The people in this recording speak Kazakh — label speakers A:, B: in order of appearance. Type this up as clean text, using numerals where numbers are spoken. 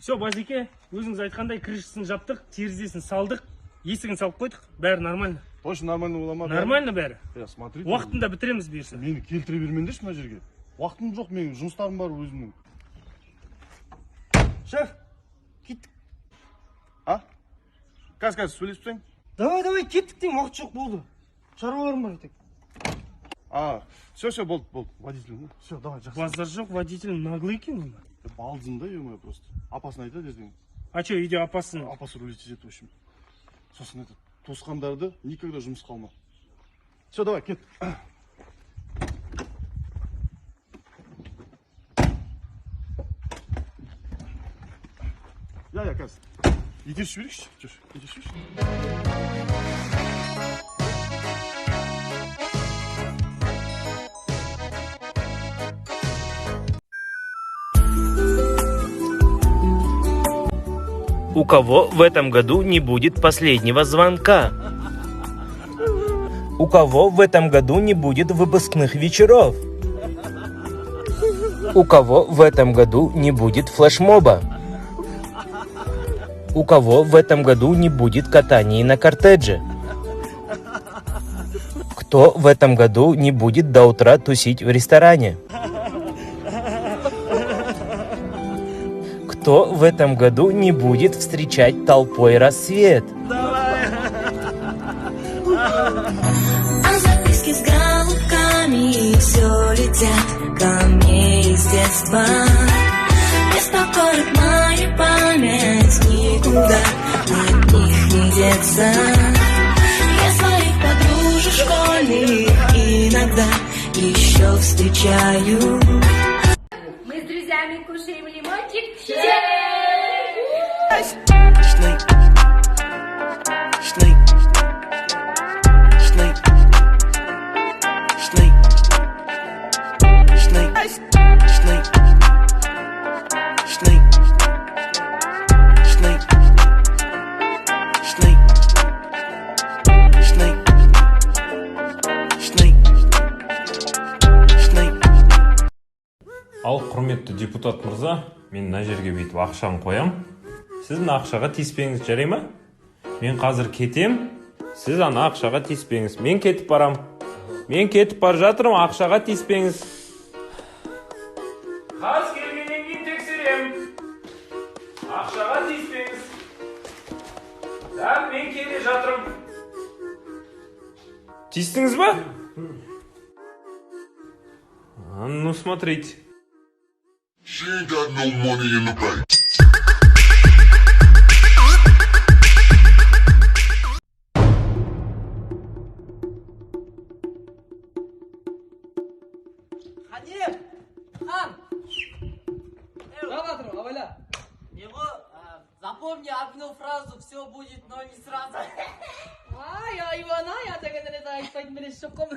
A: Все, Базеке, өзіңіз айтқандай крышасын жаптық, терезесін салдық, есігін салып қойдық, бәрі нормально.
B: Точно нормально бола ма?
A: Нормально бәрі.
B: Смотрите.
A: Уақытында бітіреміз берсі.
B: Мені келтіре бермеңдерші мына жерге. Уақытым жоқ, менің жұмыстарым бар өзімнің. Шеф, кеттік. А? Қазір сөйлесіп тұрсаң?
C: Давай, кеттік деймін, уақыт жоқ болды. Шаруаларым бар етек.
B: Все, болды. Водитель, все, давай, жақсы.
A: Базар жоқ, водитель наглый екен.
B: Балдызым да, ё-моё, просто. Апасын айтады ертең.
A: А что, үйде апасын?
B: Апасы рулить етеді, в общем. Сосын айтады, туысқандарды никогда жұмысқа алма. Все, давай, кет. Я, қазір. Ете жіберейікші, жүр, ете жіберейікші.
D: У кого в этом году не будет последнего звонка? У кого в этом году не будет выпускных вечеров? У кого в этом году не будет флешмоба? У кого в этом году не будет катаний на кортедже? Кто в этом году не будет до утра тусить в ресторане? Кто в этом году не будет встречать толпой рассвет?
E: А записки с голубками все летят ко мне из детства. Беспокоит моя память, никуда от них не деться. Я своих подружек школьных иногда еще встречаю.
F: Мы с друзьями кушаем лимончик.
G: Ал, құрметті депутат мырза, мен мына жерге бүйтіп ақшаны қоям. Сіз мына ақшаға тиіспеңіз, жарай ма? Мен қазір кетем, сіз ана ақшаға тиіспеңіз. Мен кетіп барам. Мен кетіп бар жатырмын, ақшаға тиіспеңіз. Қаз келгеннен кейін тексерем. Ақшаға тиіспеңіз. Мен келе жатырмын. Тиістіңіз ба? Ну, смотрите.
H: She ain't got no money in the bank.
C: Ханим! Хан! Раватру, Аваля! Запомни одну фразу, все будет, но не сразу. Я Ивана, я так это не знаю, что не шоком.